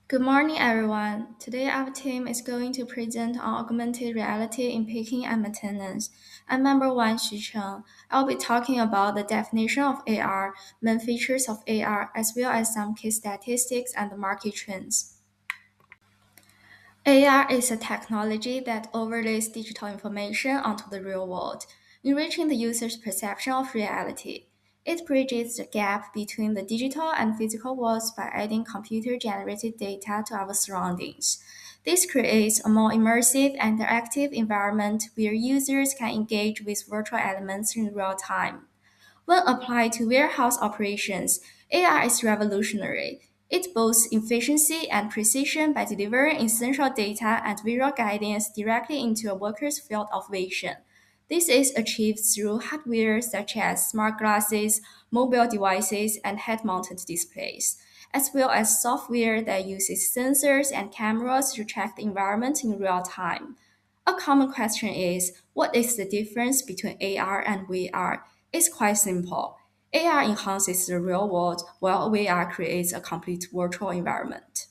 Good morning, everyone. Today, our team is going to present on augmented reality in picking and maintenance. I'm member one, Xucheng. I'll be talking about the definition of AR, main features of AR, as well as some key statistics and market trends. AR is a technology that overlays digital information onto the real world, enriching the user's perception of reality. It bridges the gap between the digital and physical worlds by adding computer generated data to our surroundings. This creates a more immersive and interactive environment where users can engage with virtual elements in real time. When applied to warehouse operations, AI is revolutionary. It boasts efficiency and precision by delivering essential data and visual guidance directly into a worker's field of vision. This is achieved through hardware such as smart glasses, mobile devices, and head mounted displays, as well as software that uses sensors and cameras to track the environment in real time. A common question is, what is the difference between AR and VR? It's quite simple. AR enhances the real world, while VR creates a complete virtual environment.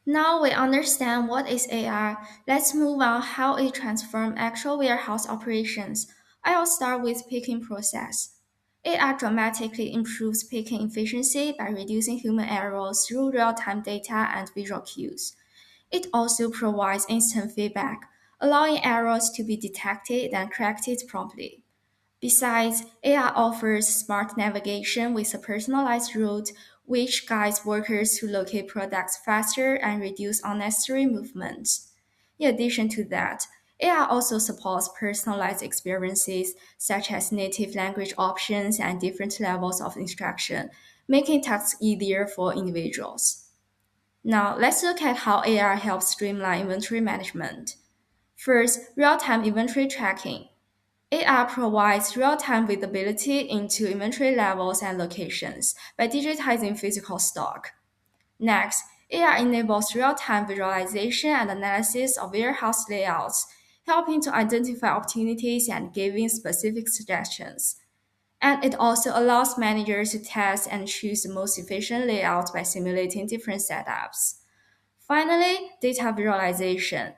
Now we understand what is AR. Let's move on how it transforms actual warehouse operations. I will start with picking process. AR dramatically improves picking efficiency by reducing human errors through real-time data and visual cues. It also provides instant feedback, allowing errors to be detected and corrected promptly. Besides, AI offers smart navigation with a personalized route, which guides workers to locate products faster and reduce unnecessary movements. In addition to that, AI also supports personalized experiences such as native language options and different levels of instruction, making tasks easier for individuals. Now, let's look at how AR helps streamline inventory management. First, real time inventory tracking. AR provides real-time visibility into inventory levels and locations by digitizing physical stock. Next, AR enables real-time visualization and analysis of warehouse layouts, helping to identify opportunities and giving specific suggestions. And it also allows managers to test and choose the most efficient layout by simulating different setups. Finally, data visualization.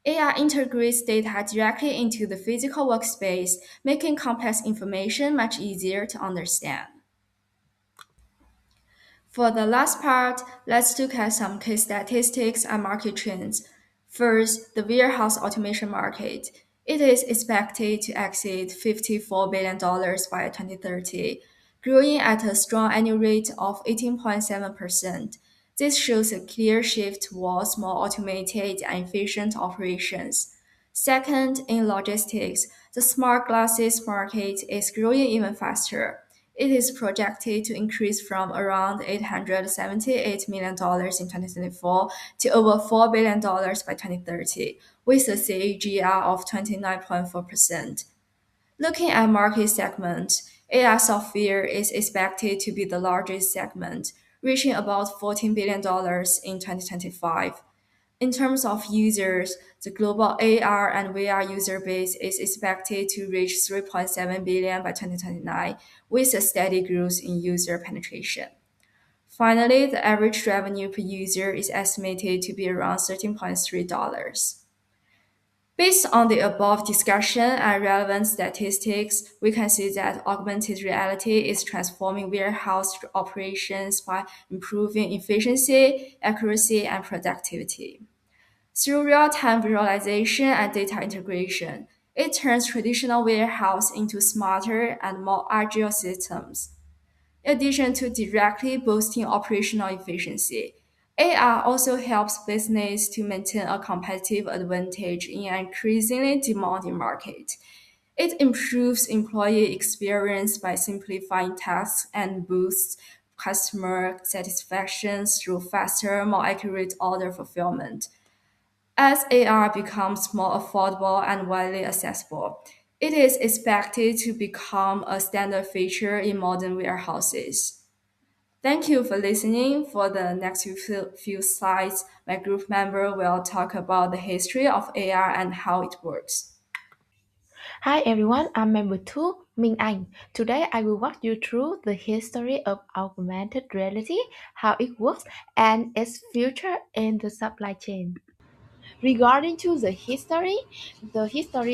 AI integrates data directly into the physical workspace, making complex information much easier to understand. For the last part, let's look at some key statistics and market trends. First, the warehouse automation market. It is expected to exceed $54 billion by 2030, growing at a strong annual rate of 18.7%. This shows a clear shift towards more automated and efficient operations. Second, in logistics, the smart glasses market is growing even faster. It is projected to increase from around $878 million in 2024 to over $4 billion by 2030, with a CAGR of 29.4%. Looking at market segment, AI software is expected to be the largest segment, reaching about $14 billion in 2025. In terms of users, the global AR and VR user base is expected to reach 3.7 billion by 2029, with a steady growth in user penetration. Finally, the average revenue per user is estimated to be around $13.3. Based on the above discussion and relevant statistics, we can see that augmented reality is transforming warehouse operations by improving efficiency, accuracy, and productivity. Through real-time visualization and data integration, it turns traditional warehouse into smarter and more agile systems. In addition to directly boosting operational efficiency, AI also helps business to maintain a competitive advantage in an increasingly demanding market. It improves employee experience by simplifying tasks and boosts customer satisfaction through faster, more accurate order fulfillment. As AR becomes more affordable and widely accessible, it is expected to become a standard feature in modern warehouses. Thank you for listening. For the next few slides, my group member will talk about the history of AR and how it works. Hi everyone, I'm member 2, Minh Anh. Today I will walk you through the history of augmented reality, how it works, and its future in the supply chain. Regarding to the history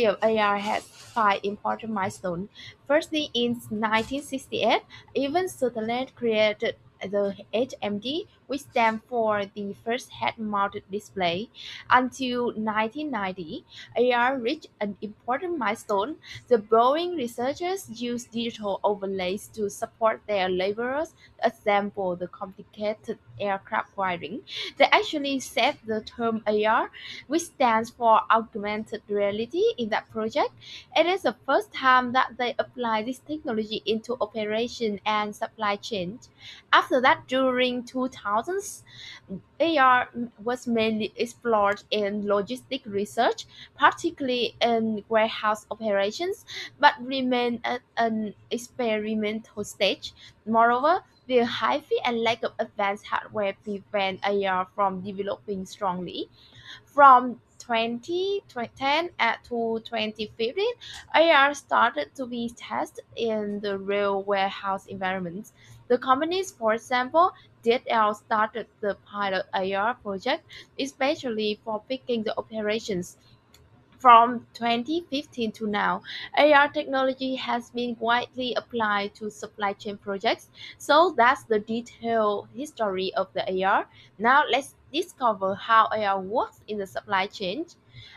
of AR has five important milestones. Firstly, in 1968, Ivan Sutherland created the HMD, which stands for the first head-mounted display. Until 1990, AR reached an important milestone. The Boeing researchers used digital overlays to support their laborers to assemble the complicated aircraft wiring. They actually set the term AR, which stands for Augmented Reality, in that project. It is the first time that they apply this technology into operation and supply chain. After that, during 2000s, AR was mainly explored in logistic research, particularly in warehouse operations, but remained at an experimental stage. Moreover, the high-fee and lack of advanced hardware prevent AR from developing strongly. From 2010 to 2015, AR started to be tested in the real warehouse environments. The companies, for example, DHL started the pilot AR project, especially for picking the operations. From 2015 to now, AR technology has been widely applied to supply chain projects. So that's the detailed history of the AR. Now let's discover how AR works in the supply chain.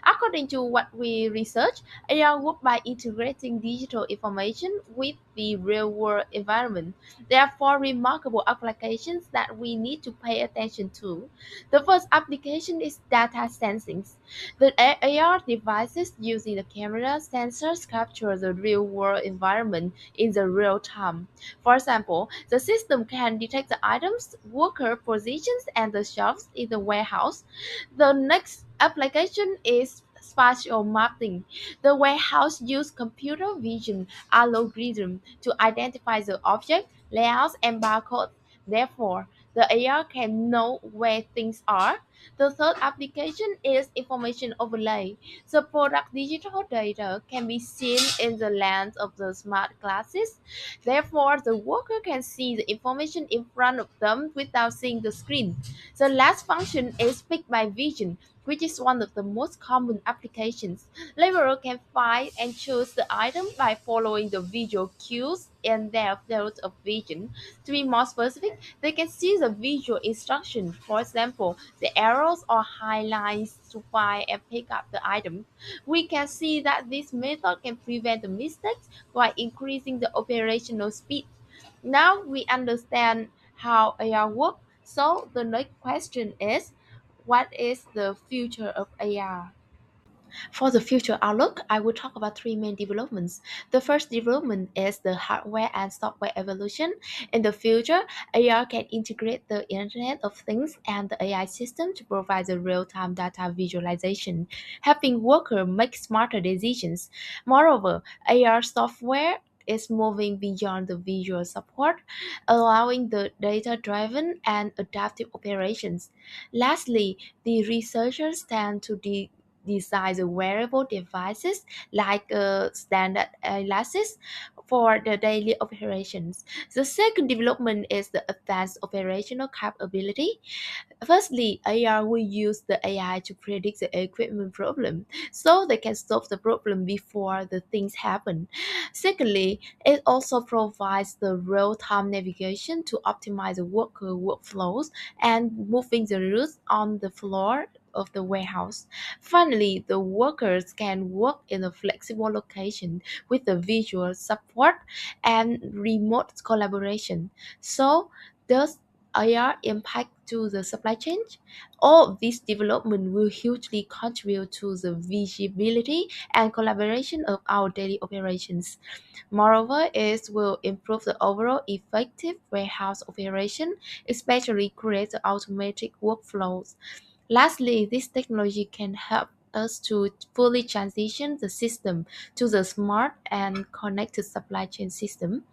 According to what we research, AR works by integrating digital information with the real world environment. There are four remarkable applications that we need to pay attention to. The first application is data sensing. The AR devices using the camera sensors capture the real-world environment in the real time. For example, the system can detect the items, worker positions, and the shelves in the warehouse. The next application is spatial mapping. The warehouse uses computer vision algorithm to identify the object, layouts, and barcodes. Therefore, the AR can know where things are. The third application is information overlay. The product digital data can be seen in the lens of the smart glasses. Therefore, the worker can see the information in front of them without seeing the screen. The last function is pick by vision, which is one of the most common applications. Laborer can find and choose the item by following the visual cues in their field of vision. To be more specific, they can see the visual instruction, for example, the arrows or highlights to find and pick up the item. We can see that this method can prevent the mistakes while increasing the operational speed. Now we understand how AR works. So the next question is, what is the future of AR? For the future outlook, I will talk about three main developments. The first development is the hardware and software evolution. In the future, AR can integrate the Internet of Things and the AI system to provide the real-time data visualization, helping workers make smarter decisions. Moreover, AR software is moving beyond the visual support, allowing the data-driven and adaptive operations. Lastly, the researchers tend to design the wearable devices like standard glasses for the daily operations. The second development is the advanced operational capability. Firstly, AR will use the AI to predict the equipment problem so they can solve the problem before the things happen. Secondly, it also provides the real-time navigation to optimize the worker workflows and moving the routes on the floor of the warehouse. Finally, the workers can work in a flexible location with the visual support and remote collaboration. So, does AR impact to the supply chain? All of this development will hugely contribute to the visibility and collaboration of our daily operations. Moreover, it will improve the overall effective warehouse operation, especially create the automatic workflows. Lastly, this technology can help us to fully transition the system to the smart and connected supply chain system.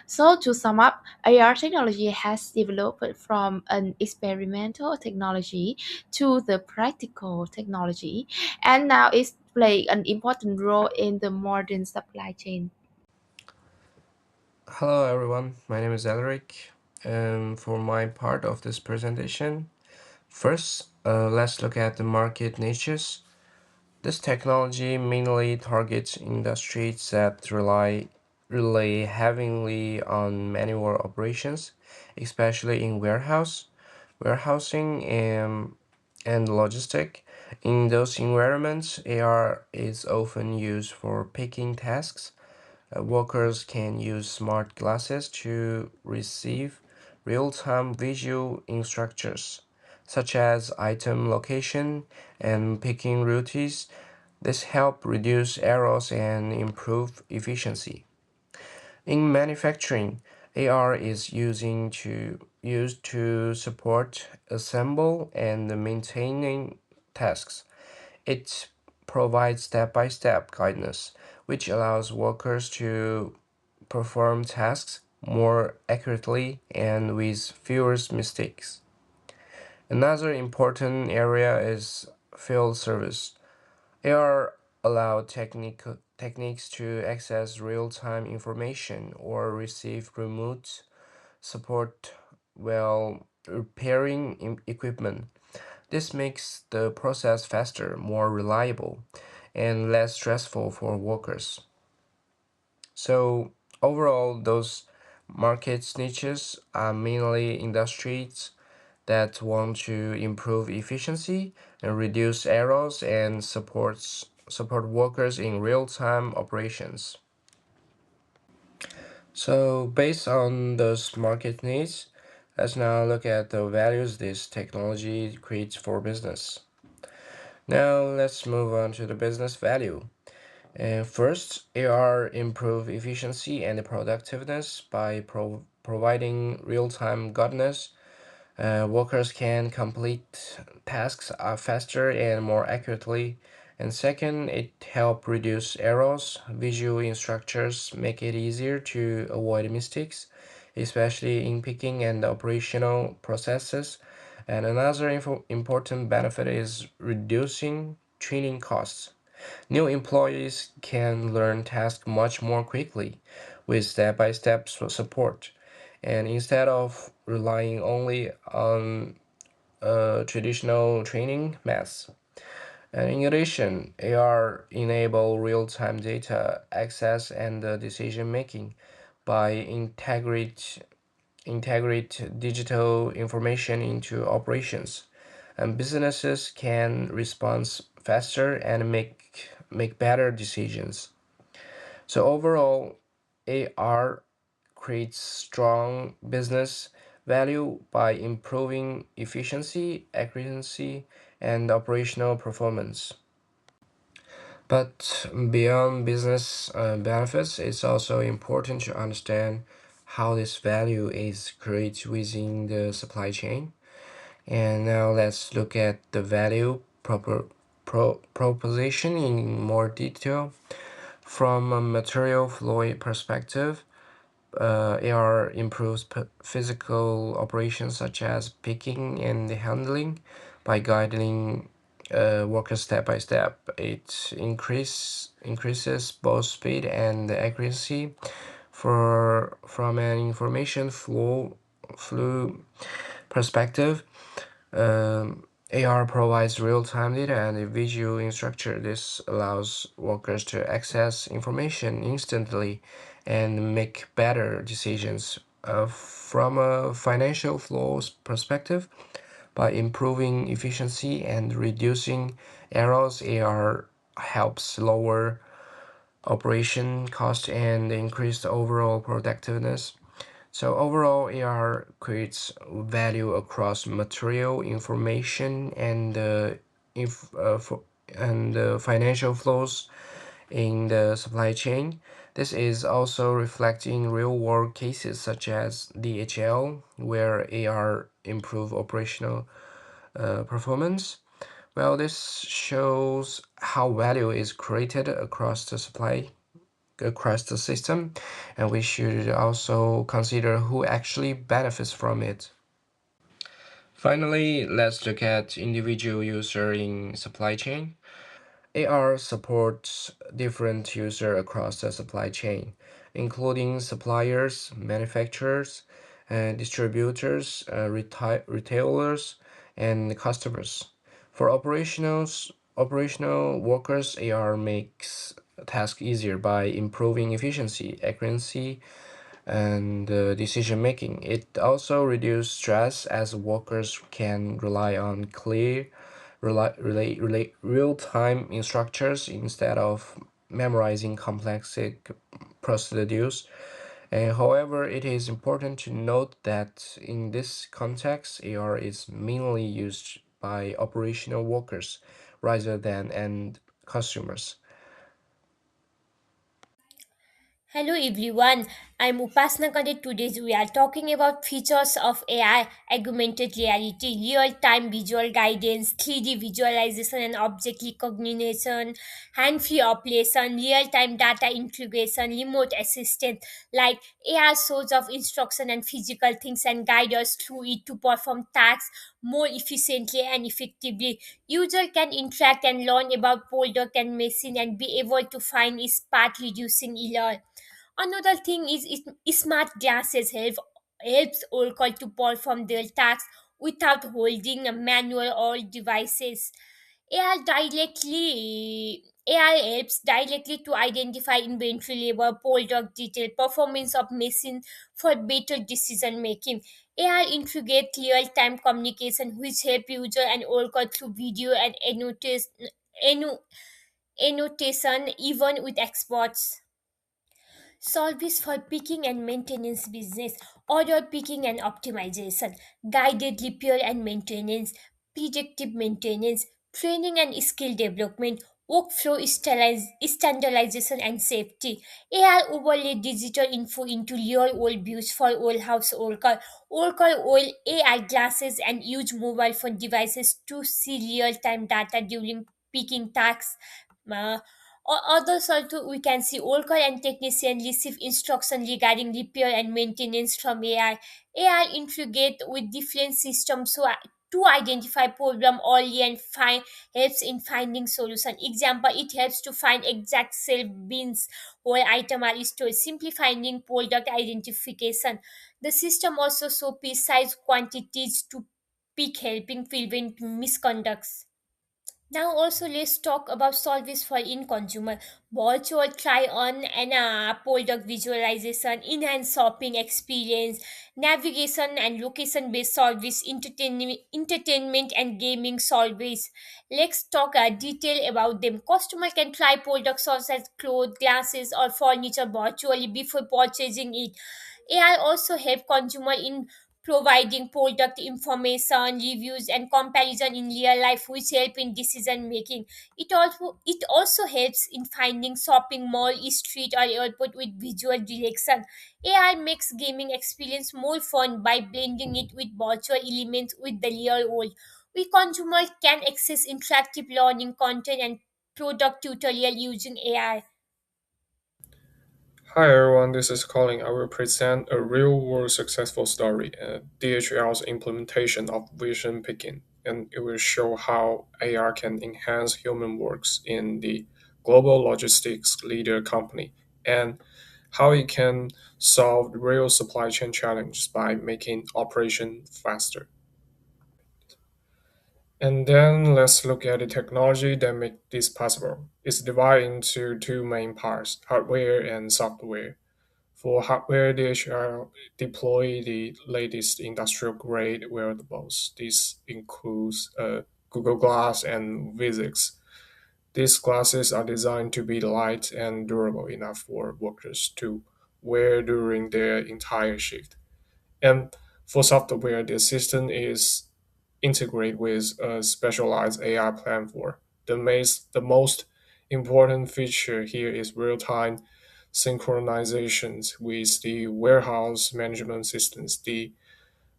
So, to sum up, AR technology has developed from an experimental technology to the practical technology, and now it's playing an important role in the modern supply chain. Hello everyone, my name is Elric. And for my part of this presentation, first let's look at the market niches. This technology mainly targets industries that rely heavily on manual operations, especially in warehousing and logistic. In those environments, AR is often used for picking tasks. Workers can use smart glasses to receive real-time visual instructions, such as item location and picking routes. This help reduce errors and improve efficiency. In manufacturing, AR is used to support assemble and maintaining tasks. It provides step-by-step guidance, which allows workers to perform tasks more accurately and with fewer mistakes. Another important area is field service. AR allow techniques to access real-time information or receive remote support while repairing equipment. This makes the process faster, more reliable, and less stressful for workers. So, overall, those market niches are mainly industries that want to improve efficiency and reduce errors and support workers in real-time operations. So, based on those market needs, let's now look at the values this technology creates for business. Now let's move on to the business value. First, AR improve efficiency and productiveness by providing real-time guidance. Workers can complete tasks faster and more accurately. And second, it help reduce errors. Visual instructors make it easier to avoid mistakes, especially in picking and operational processes. And another important benefit is reducing training costs. New employees can learn tasks much more quickly with step-by-step support. And instead of relying only on traditional training methods. And in addition, AR enable real-time data access and decision making by integrate digital information into operations, and businesses can respond faster and make better decisions. So overall, AR creates strong business value by improving efficiency, accuracy, and operational performance. But beyond business benefits, it's also important to understand how this value is created within the supply chain. And now let's look at the value proposition in more detail. From a material flow perspective, AR improves physical operations such as picking and handling by guiding workers step by step. It increases both speed and accuracy from an information flow perspective. AR provides real-time data and a visual instructor. This allows workers to access information instantly and make better decisions. From a financial flows perspective, by improving efficiency and reducing errors, AR helps lower operation cost and increase the overall productiveness. So overall, AR creates value across material, information, inf fo- and financial flows in the supply chain. This is also reflecting real-world cases such as DHL, where AR improve operational performance. Well, this shows how value is created across the system, and we should also consider who actually benefits from it. Finally, let's look at individual user in supply chain. AR supports different users across the supply chain. including suppliers, manufacturers, distributors, retailers, and customers. For operational workers, AR makes tasks easier by improving efficiency, accuracy, and decision making. It also reduces stress as workers can rely on clear, real-time instructions instead of memorizing complex procedures. And however, it is important to note that in this context, AR is mainly used by operational workers rather than end consumers. Hello everyone, I'm Upasna Kande. Today we are talking about features of AI, augmented reality, real-time visual guidance, 3D visualization and object recognition, hand-free operation, real-time data integration, remote assistant, like AI source of instruction and physical things and guide us through it to perform tasks more efficiently and effectively. User can interact and learn about product and machine and be able to find its path reducing error. Another thing is smart glasses helps Oracle to perform their tasks without holding a manual or devices. AI helps directly to identify inventory level, product detail, performance of machine for better decision making. AI integrate real-time communication which help user and Oracle through video and annotation even with experts. Service for picking and maintenance business, order picking and optimization, guided repair and maintenance, predictive maintenance, training and skill development, workflow standardization and safety. AI overlay digital info into real world views for all house Oracle oil AI glasses and use mobile phone devices to see real time data during picking tasks. Uh, Others also we can see worker and technician receive instruction regarding repair and maintenance from AI. AI integrate with different systems to identify problem early and find helps in finding solution. Example, it helps to find exact shelf bins where item are stored, simplifying product identification. The system also show precise quantities to pick, helping prevent misconducts. Now also let's talk about service for in consumer. Virtual try on and product visualization, enhanced shopping experience, navigation and location based service, entertainment and gaming service. Let's talk a detail about them. Customer can try products such as clothes, glasses or furniture virtually before purchasing it. AI also help consumer in providing product information, reviews, and comparison in real life, which help in decision making. It also helps in finding shopping mall, street, or airport with visual direction. AI makes gaming experience more fun by blending it with virtual elements with the real world. We consumers can access interactive learning content and product tutorial using AI. Hi everyone, this is Colin. I will present a real-world successful story, DHL's implementation of vision picking, and it will show how AR can enhance human works in the global logistics leader company, and how it can solve real supply chain challenges by making operation faster. And then let's look at the technology that make this possible. It's divided into two main parts, hardware and software. For hardware, they shall deploy the latest industrial-grade wearables. This includes Google Glass and Vuzix. These glasses are designed to be light and durable enough for workers to wear during their entire shift. And for software, the system is integrated with a specialized AI platform. The most important feature here is real-time synchronizations with the warehouse management systems.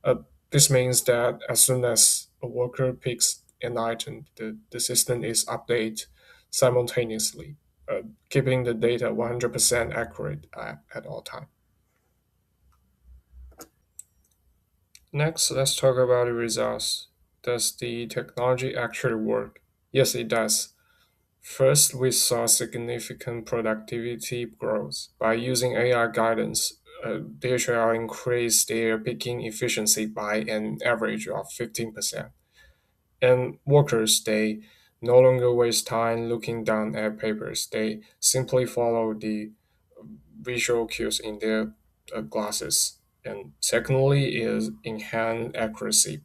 Uh, this means that as soon as a worker picks an item, the system is updated simultaneously, keeping the data 100% accurate at all times. Next, let's talk about the results. Does the technology actually work? Yes, it does. First, we saw significant productivity growth. By using AI guidance, DHL increased their picking efficiency by an average of 15%. And workers, they no longer waste time looking down at papers. They simply follow the visual cues in their glasses. And secondly, is enhanced accuracy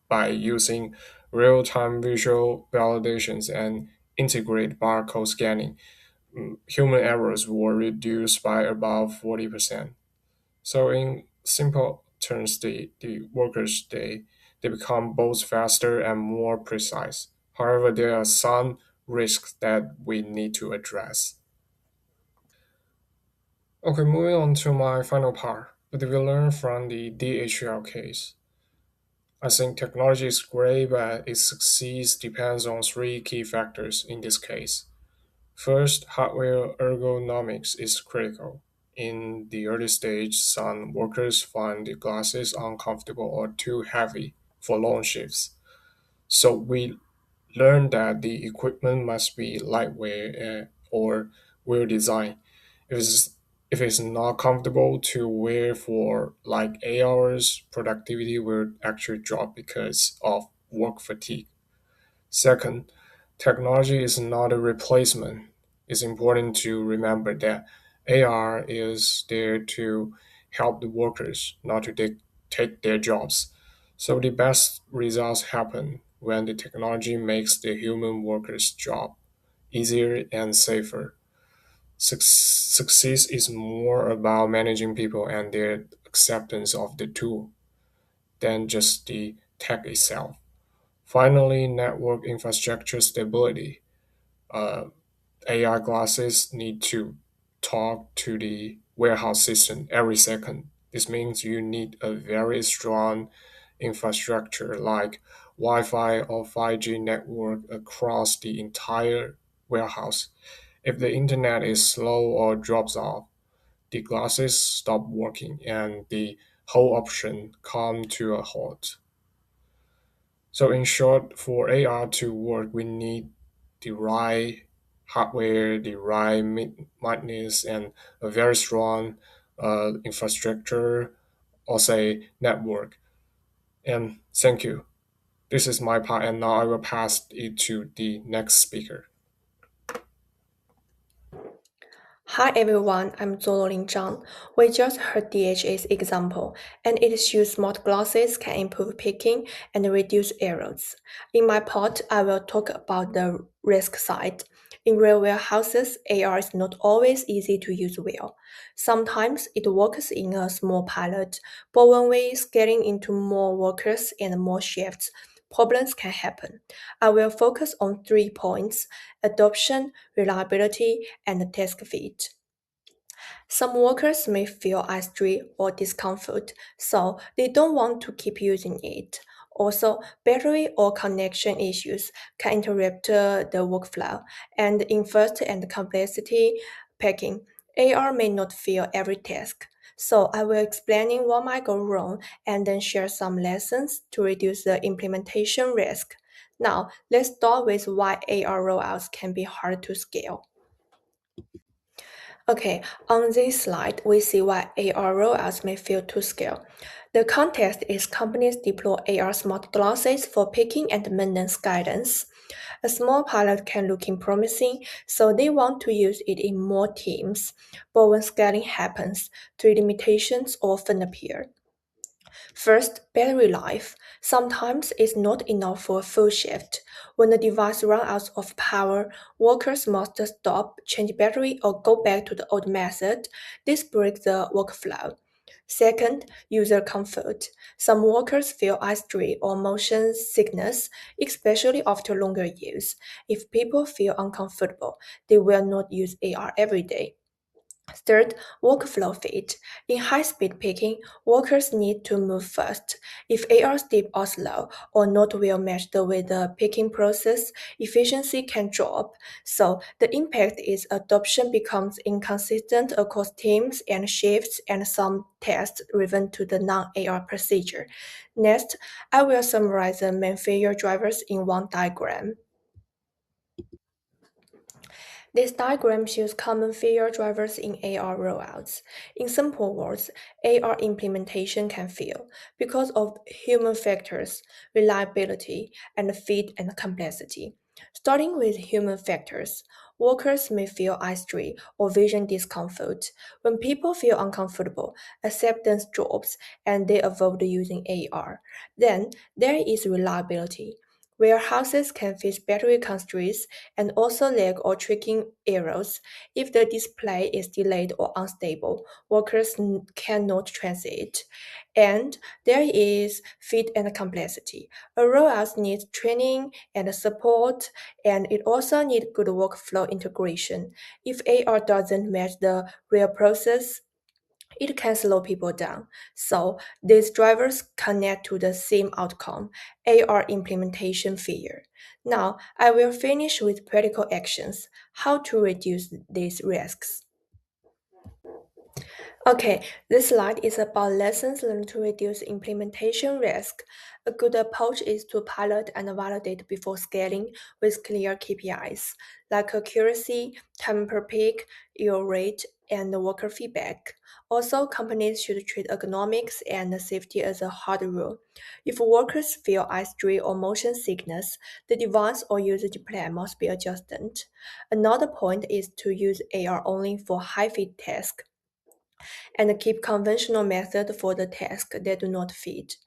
by using real-time visual validations and integrate barcode scanning. Human errors were reduced by about 40%. So in simple terms, the workers they become both faster and more precise. However, there are some risks that we need to address. Okay, moving on to my final part. What did we learn from the DHL case? I think technology is great, but its success depends on three key factors in this case. First, hardware ergonomics is critical. In the early stage, some workers find the glasses uncomfortable or too heavy for long shifts. So we learned that the equipment must be lightweight or well designed. If it's not comfortable to wear for like 8 hours, productivity will actually drop because of work fatigue. Second, technology is not a replacement. It's important to remember that AR is there to help the workers, not to take their jobs. So the best results happen when the technology makes the human workers' job easier and safer. Success is more about managing people and their acceptance of the tool than just the tech itself. Finally, network infrastructure stability. Uh, AI glasses need to talk to the warehouse system every second. This means you need a very strong infrastructure like Wi Fi or 5G network across the entire warehouse. If the internet is slow or drops off, the glasses stop working and the whole option come to a halt. So in short, for AR to work, we need the right hardware, the right maintenance, and a very strong infrastructure or say network. And thank you. This is my part, and now I will pass it to the next speaker. Hi everyone, I'm Zololin Zhang. We just heard DHA's example, and it shows smart glasses can improve picking and reduce errors. In my part, I will talk about the risk side. In real warehouses, AR is not always easy to use well. Sometimes it works in a small pilot, but when we scaling into more workers and more shifts, problems can happen. I will focus on 3 points: adoption, reliability, and task fit. Some workers may feel astray or discomfort, so they don't want to keep using it. Also, battery or connection issues can interrupt the workflow, and in first and complexity packing, AR may not fill every task. So I will explaining what might go wrong and then share some lessons to reduce the implementation risk. Now, let's start with why AR rollouts can be hard to scale. Okay, on this slide, we see why AR rollouts may fail to scale. The context is companies deploy AR smart glasses for picking and maintenance guidance. A small pilot can look promising, so they want to use it in more teams. But when scaling happens, three limitations often appear. First, battery life. Sometimes it's not enough for a full shift. When the device runs out of power, workers must stop, change battery, or go back to the old method. This breaks the workflow. Second, user comfort. Some workers feel eye strain or motion sickness, especially after longer use. If people feel uncomfortable, they will not use AR every day. Third, workflow fit. In high-speed picking, workers need to move fast. If AR steep or slow or not well matched with the picking process, efficiency can drop. So the impact is adoption becomes inconsistent across teams and shifts and some tests driven to the non-AR procedure. Next, I will summarize the main failure drivers in one diagram. This diagram shows common failure drivers in AR rollouts. In simple words, AR implementation can fail because of human factors, reliability, and fit and complexity. Starting with human factors, workers may feel eye strain or vision discomfort. When people feel uncomfortable, acceptance drops and they avoid using AR. Then there is reliability. Warehouses can face battery constraints and also lag or tracking errors. If the display is delayed or unstable, workers cannot transit. And there is fit and complexity. A rollout needs training and support, and it also needs good workflow integration. If AR doesn't match the real process, it can slow people down. So these drivers connect to the same outcome, AR implementation failure. Now I will finish with practical actions, how to reduce these risks. Okay, this slide is about lessons learned to reduce implementation risk. A good approach is to pilot and validate before scaling with clear KPIs like accuracy, time per pick, error rate, and worker feedback. Also, companies should treat ergonomics and safety as a hard rule. If workers feel eye strain or motion sickness, the device or usage plan must be adjusted. Another point is to use AR only for high-fit tasks and keep conventional method for the tasks that do not fit.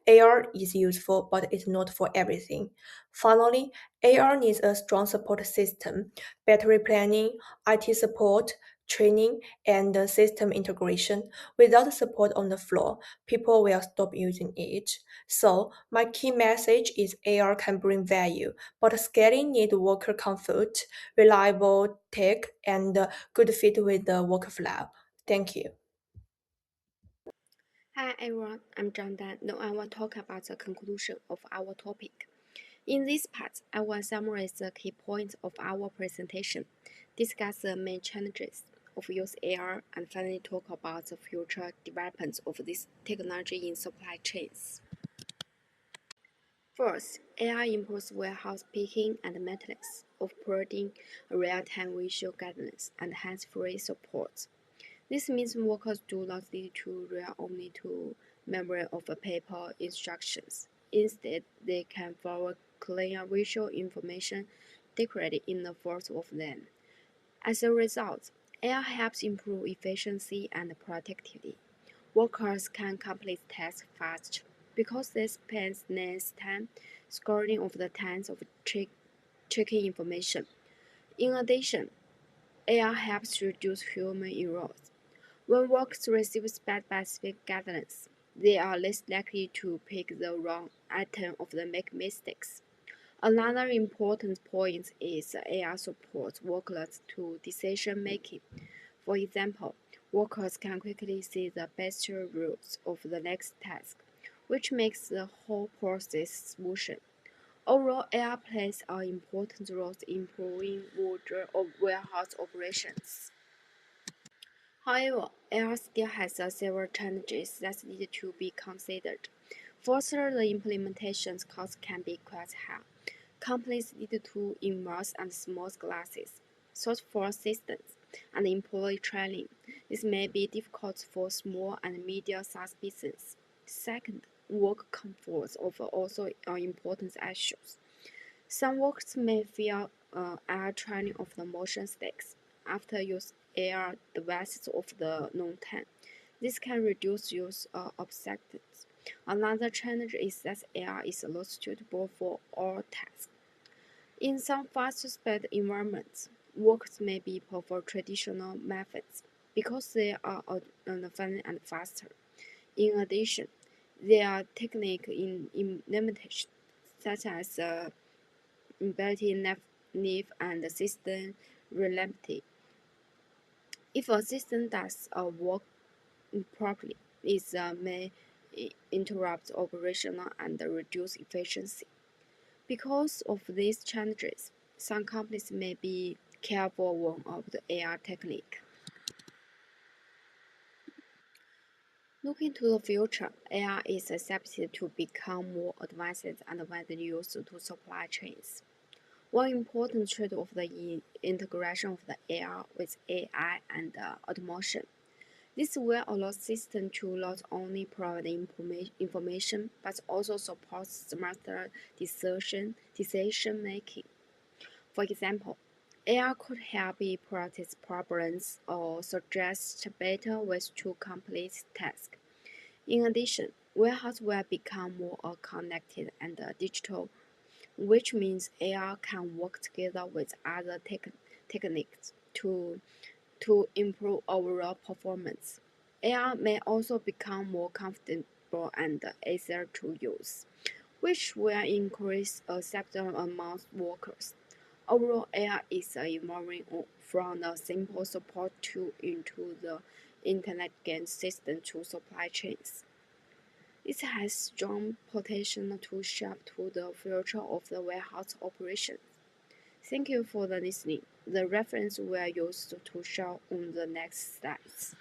AR is useful, but it's not for everything. Finally, AR needs a strong support system, battery planning, IT support, training, and system integration. Without support on the floor, people will stop using it. So, my key message is AR can bring value, but scaling needs worker comfort, reliable tech, and good fit with the workflow. Thank you. Hi everyone, I'm John Dan. Now I will talk about the conclusion of our topic. In this part, I will summarize the key points of our presentation, discuss the main challenges of use AR, and finally talk about the future developments of this technology in supply chains. First, AI improves warehouse picking and maintenance, offering real-time visual guidance and hands-free support. This means workers do not need to rely only to memory of paper instructions. Instead, they can forward clear visual information directly in the first of them. As a result, AI helps improve efficiency and productivity. Workers can complete tasks fast because they spend less time scrolling over the tons of checking information. In addition, AI helps reduce human errors. When workers receive specific guidance, they are less likely to pick the wrong item or make mistakes. Another important point is AI supports workers to decision making. For example, workers can quickly see the best routes of the next task, which makes the whole process smoother. Overall, AI plays an important role in improving warehouse operations. However, AI still has several challenges that need to be considered. First, the implementation costs can be quite high. Companies need to immerse and smooth glasses, search for systems, and employee training. This may be difficult for small and medium-sized businesses. Second, work comfort also are important issues. Some workers may feel AR training of the motion sticks after use AR devices of the long time. This can reduce use of seconds. Another challenge is that AR is not suitable for all tasks. In some fast-paced environments, workers may be prefer traditional methods because they are fun and faster. In addition, there are techniques in limitations, such as ability and system reliability. If a system does work properly, it may interrupt operational and reduce efficiency. Because of these challenges, some companies may be careful when of the AR technique. Looking to the future, AI is expected to become more advanced and widely used to supply chains. One important trait of the integration of the AR with AI and automation. This will allow systems to not only provide information but also support smarter decision making. For example, AI could help you practice problems or suggest better ways to complete tasks. In addition, warehouse will become more connected and digital, which means AI can work together with other techniques to improve overall performance. AI may also become more comfortable and easier to use, which will increase acceptance among workers. Overall, AI is evolving from the simple support tool into the intelligent system to supply chains. It has strong potential to shape to the future of the warehouse operation. Thank you for the listening. The reference we are used to show on the next slides.